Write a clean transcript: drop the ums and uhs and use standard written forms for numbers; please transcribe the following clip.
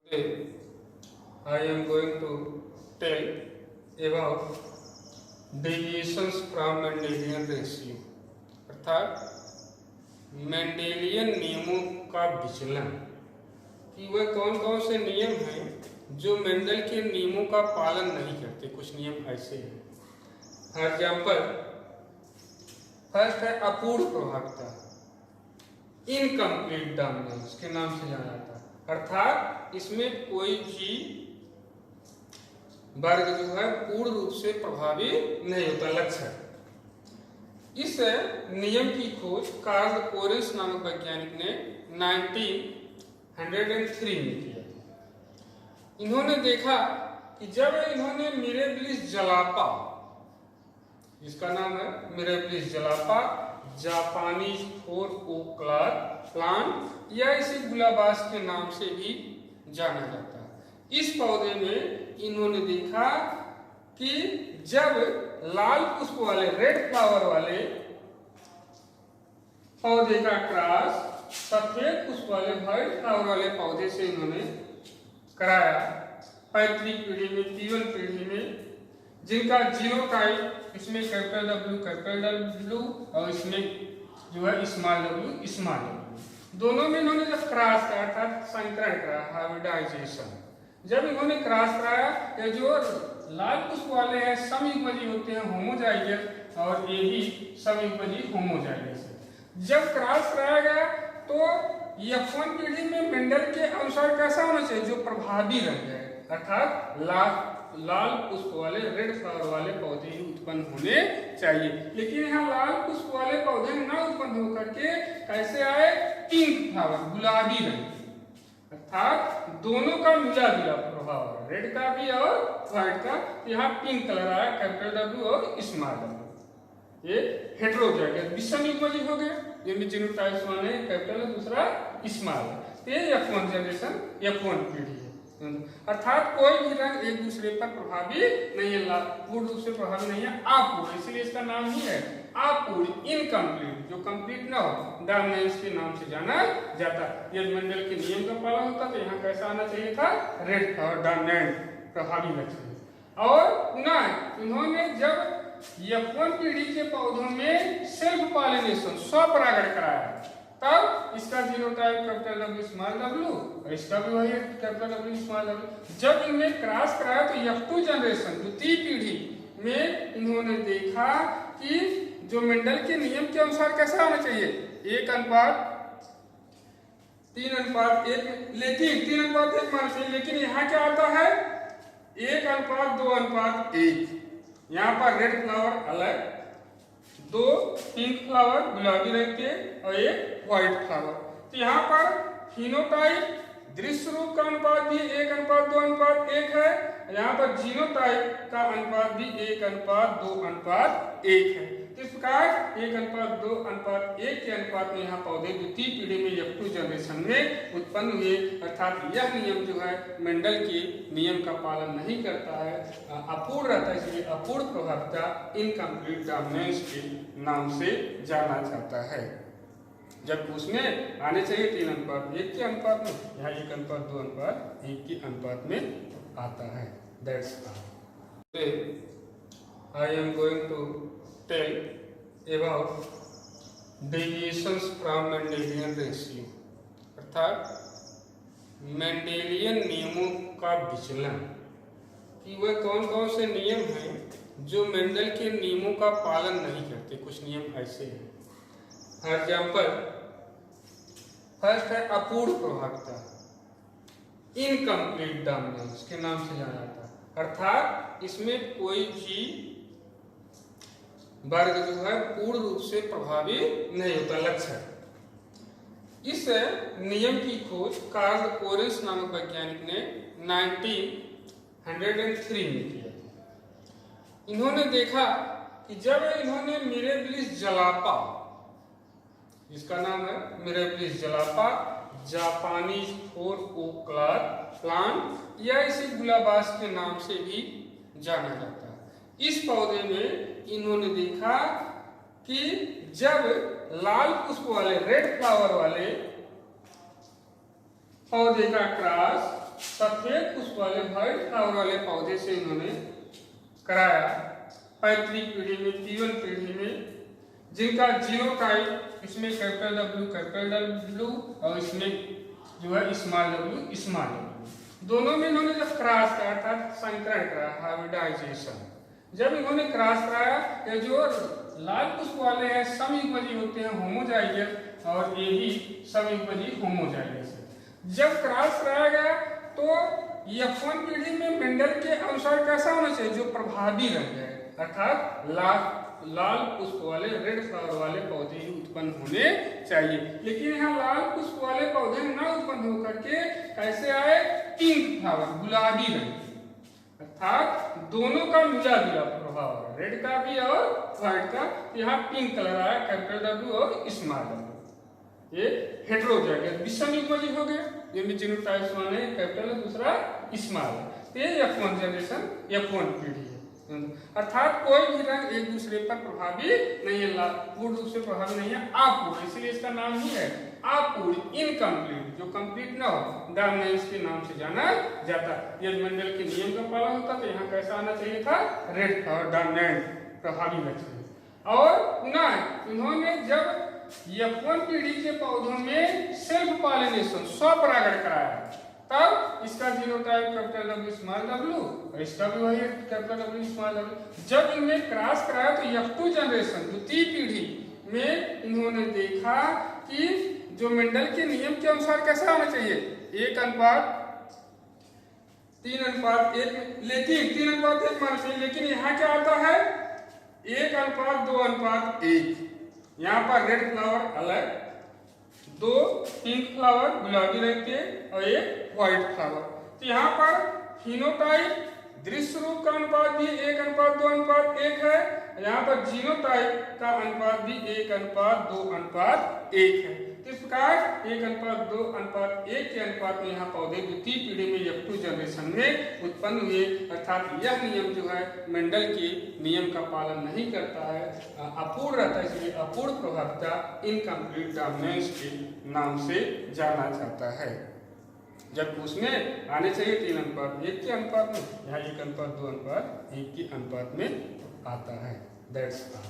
Today, I am going to tell about deviations from Mendelian ratio अर्थात Mendelian नियमों का विचलन कि वह कौन कौन से नियम हैं जो मेंडल के नियमों का पालन नहीं करते। कुछ नियम ऐसे हैं। फॉर एग्जाम्पल, फर्स्ट है अपूर्ण प्रभाविता, इनकम्प्लीट डोमिनेंस के नाम से जाना जाता है। अर्थात इसमें कोई भी वर्ग जो है पूर्ण रूप से प्रभावी नहीं होता। लक्षण, इस नियम की खोज कार्ल कोरेंस नामक वैज्ञानिक ने 1903 में किया। इन्होंने देखा कि जब इन्होंने मिरेबिलिस जलापा, इसका नाम है मिरेबिलिस जलापा, जापानी फोर ओकलार प्लांट या इसे गुलाबास के नाम से भी जाना जाता है। इस पौधे में इन्होंने देखा कि जब लाल पुष्प वाले रेड फ्लावर वाले पौधे का क्रॉस सफेद पुष्प वाले व्हाइट फ्लावर वाले पौधे से इन्होंने कराया, पैतृक पीढ़ी में, P1 पीढ़ी में, जिनका जीनोटाइप इसमें कैपिटल W और इसमें जो है स्मॉल w, दोनों में इन्होंने जब क्रॉस कराया अर्थात संकरण कराया, हाइब्रिडाइजेशन, जब इन्होंने क्रॉस कराया, ये जो लाल पुष्प वाले हैं समयुग्मजी होते हैं होमोजाइगस, और ये भी समयुग्मजी होमोजाइगस है। जब क्रॉस कराया गया तो F1 पीढ़ी में मेंडल के अनुसार कैसा होना चाहिए, जो प्रभावी रंग है, अर्थात लाल पुष्प वाले रेड फ्लावर वाले पौधे ही उत्पन्न होने चाहिए। लेकिन यहाँ लाल पुष्प वाले पौधे न उत्पन्न होकर के कैसे आए, पिंक फ्लावर, गुलाबी रंग, अर्थात दोनों का मिला जुला प्रभाव है, रेड का भी और व्हाइट का। यहाँ पिंक कलर आया, कैपिटल W और स्मॉल w, ये हेटेरोजाइगस विषम युग्मजी हो गए, जिनमें जीनोटाइप्स वन है कैपिटल है, दूसरा स्मॉल। ये F1 जनरेशन, F1 पीढ़ी है। अर्थात कोई भी रंग एक दूसरे पर प्रभावी नहीं है, पूर्ण रूप से प्रभावी नहीं है, अपूर्ण, इसलिए इसका नाम ही है अपूर्ण, इनकम्प्लीट, जो कंप्लीट ना हो, डोमिनेंस के नाम से जाना जाता। यदि मेंडल के नियम का पालन होता तो यहाँ कैसा आना चाहिए था, रेड और डोमिनेंट प्रभावी लक्षण। और पुनः इन्होंने जब F1 पीढ़ी के पौधों में सेल्फ पॉलिनेशन, स्वपरागण कराया, तब इसका genotype capital W small w और इसका भी वही कैपिटल W स्मॉल w। जब इनमें क्रॉस कराया तो F2 जनरेशन, द्वितीय पीढ़ी में इन्होंने देखा कि जो मेंडल के नियम के अनुसार कैसा होना चाहिए, 1:3:1, लेकिन 3:1 मानना चाहिए, लेकिन यहाँ क्या आता है 1:2:1। यहाँ पर रेड फ्लावर अलग, 2 पिंक फ्लावर गुलाबी रंग के और एक व्हाइट फ्लावर। तो यहाँ पर फिनोटाइप दृश्य रूप का अनुपात भी 1:2:1 है, यहाँ पर जीनोटाइप का अनुपात भी 1:2:1 है। इस प्रकार 1:2:1 के अनुपात में यहाँ पौधे द्वितीय पीढ़ी में F2 जनरेशन में उत्पन्न हुए। अर्थात यह नियम जो है मेंडल के नियम का पालन नहीं करता है, अपूर्ण रहता है, इसलिए अपूर्ण प्रभाविता, इनकम्प्लीट डोमिनेंस के नाम से जाना जाता है। जब उसमें आने चाहिए 3:1 के अनुपात में, यहाँ 1:2:1 के अनुपात में आता है। That's all. I am going to tell about deviations from Mendelian ratio अर्थात मेंडेलियन नियमों का विचलन कि वह कौन कौन से नियम हैं जो मेंडल के नियमों का पालन नहीं करते। कुछ नियम ऐसे हैं। फॉर एग्जाम्पल, फर्स्ट है अपूर्ण प्रभाविता, इनकम्प्लीट डोमिनेंस के नाम से जाना जाता है। अर्थात इसमें कोई भी वर्ग जो है पूर्ण रूप से प्रभावी नहीं होता। लक्षण, इस नियम की खोज कार्ल कोरेंस नामक वैज्ञानिक ने 1903 में किया। इन्होंने देखा कि जब इन्होंने मिरेबिलिस जलापा, इसका नाम है मिरेबिलिस जलापा, जापानी फोर ओकलार प्लांट या इसे गुलाबास के नाम से भी जाना जाता है। इस पौधे में इन्होंने देखा कि जब लाल पुष्प वाले रेड फ्लावर वाले पौधे का क्रॉस सफेद पुष्प वाले व्हाइट फ्लावर वाले पौधे से इन्होंने कराया। पैतृक पीढ़ी में, P1 पीढ़ी में, जिनका जीनोटाइप इसमें कैपिटल W और इसमें जो है स्मॉल w, दोनों में इन्होंने जब क्रॉस कराया था, संकरण कराया, हाइब्रिडाइजेशन, जब इन्होंने क्रॉस कराया, ये जो लाल पुष्प वाले हैं समयुग्मजी होते हैं होमोजाइगस, और ये भी समयुग्मजी होमोजाइगस है। जब क्रॉस कराया गया तो F1 पीढ़ी में मेंडल के अनुसार कैसा होना चाहिए, जो प्रभावी रंग है, अर्थात लाल पुष्प वाले, रेड फ्लावर वाले पौधे ही उत्पन्न होने चाहिए। लेकिन यहाँ लाल पुष्प वाले पौधे न उत्पन्न होकर के कैसे आए, पिंक फ्लावर, गुलाबी रंग, अर्थात दोनों का मिला जुला प्रभाव है, रेड का भी और व्हाइट का। यहाँ पिंक कलर आया, कैपिटल W और स्मॉल w, ये हेटेरोजाइगस विषमयुग्मजी हो गए, जिनमें जीनोटाइप्स वन है कैपिटल, दूसरा स्मॉल। ये F1 जनरेशन, F1 पीढ़ी है। अर्थात कोई भी रंग एक दूसरे पर प्रभावी नहीं है, पूर्ण रूप से प्रभावी नहीं है, अपूर्ण, इसलिए इसका नाम ही है अपूर्ण, इनकम्प्लीट, जो कंप्लीट ना हो, डोमिनेंस के नाम से जाना जाता है। यदि मंडल के नियम का पालन होता तो यहाँ कैसा आना चाहिए था, रेड और डोमिनेंट, प्रभावी लक्षण। और ना इन्होंने जब F1 पीढ़ी के पौधों में सेल्फ पॉलिनेशन, स्वपरागण कराया, तब इसका genotype capital W small w और इसका भी वही कैपिटल W स्मॉल w। जब इनमें क्रॉस कराया तो F2 जनरेशन, द्वितीय पीढ़ी में इन्होंने देखा कि जो मेंडल के नियम के अनुसार कैसा होना चाहिए, 1:3:1, लेकिन 3:1 मानना चाहिए, लेकिन यहाँ क्या आता है 1:2:1। यहाँ पर रेड फ्लावर अलग, 2 पिंक फ्लावर गुलाबी रंग के और एक व्हाइट फ्लावर। तो यहाँ पर फिनोटाइप दृश्य रूप का अनुपात भी 1:2:1 है, यहाँ पर जीनोटाइप का अनुपात भी 1:2:1 है। तो इस प्रकार 1:2:1 के अनुपात में यहाँ पौधे द्वितीय पीढ़ी में F2 जनरेशन में उत्पन्न हुए। अर्थात यह नियम जो है मेंडल के नियम का पालन नहीं करता है, अपूर्ण रहता है, इसलिए अपूर्ण प्रभाविता, इनकम्प्लीट डोमिनेंस के नाम से जाना जाता है। जब उसमें आने चाहिए 3:1 के अनुपात में, यहाँ 1:2:1 के अनुपात में आता है। That's all.